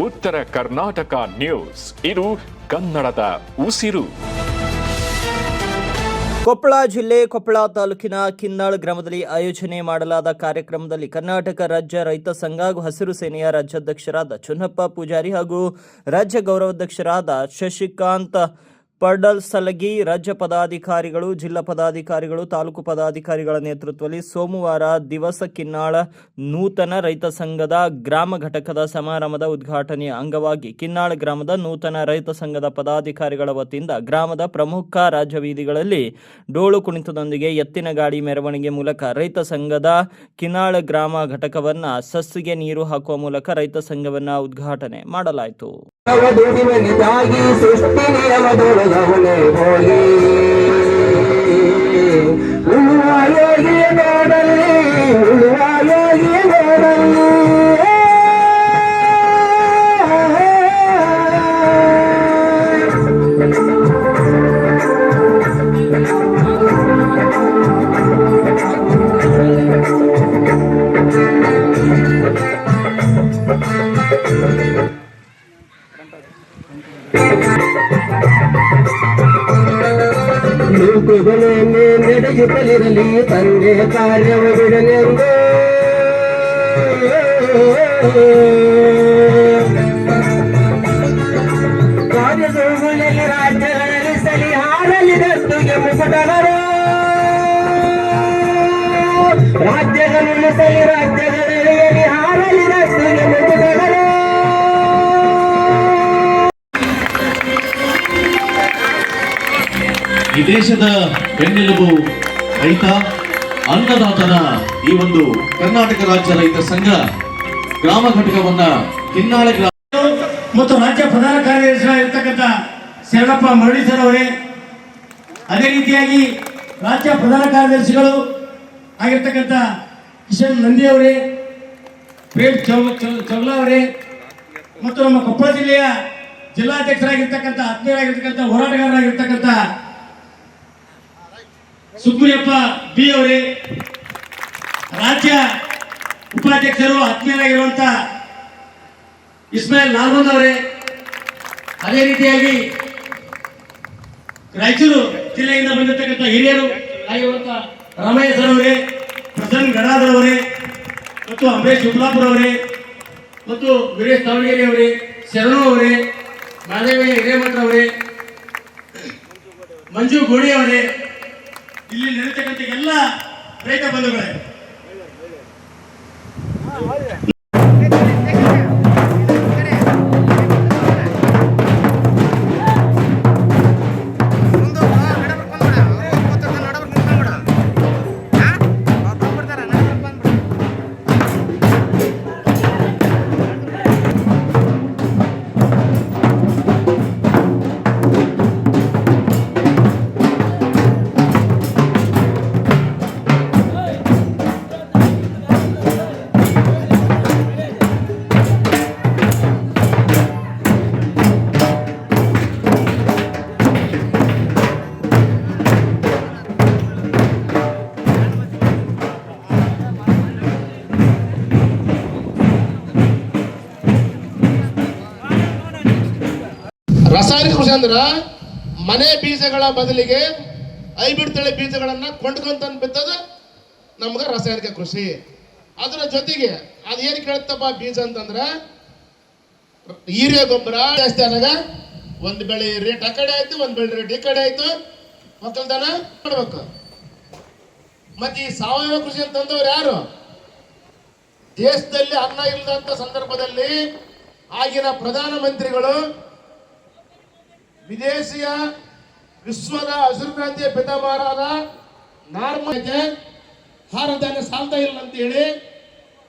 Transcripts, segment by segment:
ಉತ್ತರ ಕರ್ನಾಟಕ ನ್ಯೂಸ್, ಇದು ಕನ್ನಡದ ಉಸಿರು. ಕೊಪ್ಪಳ ಜಿಲ್ಲೆ ಕೊಪ್ಪಳ ತಾಲೂಕಿನ ಕಿನ್ನಾಳ್ ಗ್ರಾಮದಲ್ಲಿ ಆಯೋಜನೆ ಮಾಡಲಾದ ಕಾರ್ಯಕ್ರಮದಲ್ಲಿ ಕರ್ನಾಟಕ ರಾಜ್ಯ ರೈತ ಸಂಘ ಹಾಗೂ ಹಸಿರು ಸೇನೆಯ ರಾಜ್ಯಾಧ್ಯಕ್ಷರಾದ ಚುನ್ನಪ್ಪ ಪೂಜಾರಿ ಹಾಗೂ ರಾಜ್ಯ ಗೌರವಾಧ್ಯಕ್ಷರಾದ ಶಶಿಕಾಂತ್ ಪಡಲ್ಸಲಗಿ, ರಾಜ್ಯ ಪದಾಧಿಕಾರಿಗಳು, ಜಿಲ್ಲಾ ಪದಾಧಿಕಾರಿಗಳು, ತಾಲೂಕು ಪದಾಧಿಕಾರಿಗಳ ನೇತೃತ್ವದಲ್ಲಿ ಸೋಮವಾರ ದಿವಸ ಕಿನ್ನಾಳ ನೂತನ ರೈತ ಸಂಘದ ಗ್ರಾಮ ಘಟಕದ ಸಮಾರಂಭದ ಉದ್ಘಾಟನೆಯ ಅಂಗವಾಗಿ ಕಿನ್ನಾಳ ಗ್ರಾಮದ ನೂತನ ರೈತ ಸಂಘದ ಪದಾಧಿಕಾರಿಗಳ ವತಿಯಿಂದ ಗ್ರಾಮದ ಪ್ರಮುಖ ರಾಜಬೀದಿಗಳಲ್ಲಿ ಡೋಳು ಕುಣಿತದೊಂದಿಗೆ ಎತ್ತಿನ ಗಾಡಿ ಮೆರವಣಿಗೆ ಮೂಲಕ ರೈತ ಸಂಘದ ಕಿನ್ನಾಳ ಗ್ರಾಮ ಘಟಕವನ್ನು ಸಸಿಗೆ ನೀರು ಹಾಕುವ ಮೂಲಕ ರೈತ ಸಂಘವನ್ನು ಉದ್ಘಾಟನೆ ಮಾಡಲಾಯಿತು. ಲೋಕಗಳನ್ನೇ ನಡೆಯುತ್ತಲಿರಲಿ ತಂದೆ ಕಾರ್ಯವ ಬಿಡಲೆಂದು ಕಾರ್ಯದೋಗಳಲ್ಲಿ ರಾಜ್ಯಗಳಲ್ಲಿ ಸಲಿ ಹಾರಲಿದತ್ತುಗೆ ಮುಕುಟನರು ರಾಜ್ಯಗಳಲ್ಲಿ ಸಲಿ ರಾಜ್ಯಗಳಲ್ಲಿ ಹಾರಲಿದತ್ತುಗೆ ಮುಕುಟನರು. ಈ ದೇಶದ ಬೆನ್ನೆಲುಬು ರೈತ, ಅನ್ನದಾತನ ಈ ಒಂದು ಕರ್ನಾಟಕ ರಾಜ್ಯ ರೈತ ಸಂಘ ಗ್ರಾಮ ಘಟಕವನ್ನ ಕಿನ್ನಾಳ ಗ್ರಾಮ ಮತ್ತು ರಾಜ್ಯ ಪ್ರಧಾನ ಕಾರ್ಯದರ್ಶಿಯಾಗಿರ್ತಕ್ಕಂಥ ಶರಣಪ್ಪ ಮರಳೀಧರ್ ಅವರೇ, ಅದೇ ರೀತಿಯಾಗಿ ರಾಜ್ಯ ಪ್ರಧಾನ ಕಾರ್ಯದರ್ಶಿಗಳು ಆಗಿರ್ತಕ್ಕಂಥ ಕಿಶನ್ ನಂದಿ ಅವರೇ, ಪ್ರೇಮ್ ಚೌಗ್ಲಾ ಅವರೇ, ಮತ್ತು ನಮ್ಮ ಕೊಪ್ಪಳ ಜಿಲ್ಲೆಯ ಜಿಲ್ಲಾಧ್ಯಕ್ಷರಾಗಿರ್ತಕ್ಕಂಥ ಆತ್ಮೀಯರಾಗಿರ್ತಕ್ಕಂಥ ಹೋರಾಟಗಾರರಾಗಿರ್ತಕ್ಕಂಥ ಸುಬ್ರಿಯಪ್ಪ ಬಿ ಅವರೇ, ರಾಜ್ಯ ಉಪಾಧ್ಯಕ್ಷರು ಆತ್ಮೀಯರಾಗಿರುವಂತ ಇಸ್ಮಾಯಿಲ್ ನಾಲ್ಗೊಂದ್ ಅವರೇ, ಅದೇ ರೀತಿಯಾಗಿ ರಾಯಚೂರು ಜಿಲ್ಲೆಯಿಂದ ಬಂದಿರತಕ್ಕಂಥ ಹಿರಿಯರು ಆಗಿರುವಂತ ರಾಮಯ್ಯ ಸರ್ ಅವರೇ, ಪ್ರಸನ್ನ ಗಡಾಧರ್ ಅವರೇ, ಮತ್ತು ಅಂಬರೀಶ್ ಶುಕ್ಲಾಪುರ ಅವರೇ, ಮತ್ತು ವೀರೇಶ್ ದಾವಣಗೆರೆ ಅವರೇ, ಶರಣು ಅವರೇ, ಮಾದೇವಯ್ಯ ಹಿರೇಮಠ ಅವರೇ, ಮಂಜು ಗೋಡಿ ಅವರೇ, ಇಲ್ಲಿ ನಡೀತಕ್ಕಂಥ ಎಲ್ಲ ರೈತ ಬಂಧುಗಳೇ, ರಾಸಾಯನಿಕ ಕೃಷಿ ಅಂದ್ರ ಮನೆ ಬೀಜಗಳ ಬದಲಿಗೆ ಹೈಬ್ರಿಡ್ ತಳಿ ಬೀಜಗಳನ್ನ ಕೊಂಡ್ಕೊಂತ ಬಿತ್ತದ ನಮ್ಗ ರಾಸಾಯನಿಕ ಕೃಷಿ. ಅದರ ಜೊತೆಗೆ ಅದ್ ಏನ್ ಕೇಳ್ತಪ್ಪ ಬೀಜ ಅಂತಂದ್ರ ಹೀರೆ ಗೊಬ್ಬರ ಜಾಸ್ತಿ ಆದಾಗ ಒಂದ್ ಬೆಳೆ ರೇಟ್ ಆ ಕಡೆ ಆಯ್ತು, ಒಂದ್ ಬೆಳೆ ರೇಟ್ ಈ ಕಡೆ ಆಯ್ತು, ಒಕ್ಕಲ್ತನ ಮಾಡ್ಬೇಕು. ಮತ್ತೆ ಈ ಸಾವಯವ ಕೃಷಿ ಅಂತಂದವ್ರು ಯಾರು? ದೇಶದಲ್ಲಿ ಅನ್ನ ಇಲ್ಲದಂತ ಸಂದರ್ಭದಲ್ಲಿ ಆಗಿನ ಪ್ರಧಾನ ಮಂತ್ರಿಗಳು ವಿದೇಶಿಯ ವಿಶ್ವದ ಹಸಿರು ಕ್ರಾಂತಿಯ ಪಿತಾಮಹರಾದ ನಾರ್ಮನ್ಗೆ ಆಹಾರ ಧಾನ್ಯ ಸಾಲ್ತಾ ಇಲ್ಲ ಅಂತ ಹೇಳಿ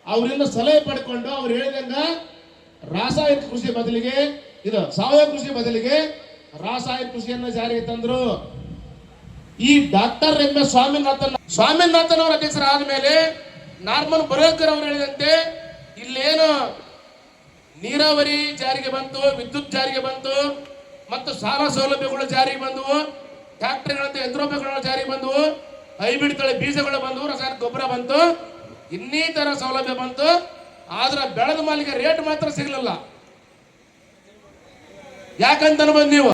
ಅವರಿಂದ ಸಲಹೆ ಪಡ್ಕೊಂಡು ಅವ್ರು ಹೇಳಿದಂಗ ರಾಸಾಯನಿಕ ಕೃಷಿ ಬದಲಿಗೆ ಇದು ಸಾವಯವ ಕೃಷಿ ಬದಲಿಗೆ ರಾಸಾಯನಿಕ ಕೃಷಿಯನ್ನ ಜಾರಿಗೆ ತಂದ್ರು. ಈ ಡಾಕ್ಟರ್ ಎಂ ಎಸ್ ಸ್ವಾಮಿನಾಥನ್ ಅವರ ಅಧ್ಯಕ್ಷರಾದ ಮೇಲೆ ನಾರ್ಮನ್ ಬರೋಕರ್ ಅವರು ಹೇಳಿದಂತೆ ಇಲ್ಲೇನು ನೀರಾವರಿ ಜಾರಿಗೆ ಬಂತು, ವಿದ್ಯುತ್ ಜಾರಿಗೆ ಬಂತು, ಮತ್ತು ಸಾಲ ಸೌಲಭ್ಯಗಳು ಜಾರಿಗೆ ಬಂದವು, ಟ್ಯಾಕ್ಟರ್ಗಳಂತ ಯಂತ್ರೋಪಕರಣಗಳು ಜಾರಿಗೆ ಬಂದವು, ಹೈಬ್ರಿಡ್ ತಳಿ ಬೀಜಗಳು ಬಂದವು, ರಾಸಾಯನಿಕ ಗೊಬ್ಬರ ಬಂತು, ಇನ್ನಿತರ ಸೌಲಭ್ಯ ಬಂತು. ಆದ್ರೆ ಬೆಳೆದ ಮಾಲಿಗೆ ರೇಟ್ ಮಾತ್ರ ಸಿಗಲಿಲ್ಲ. ಯಾಕಂತ ಅನ್ಬೋದು ನೀವು?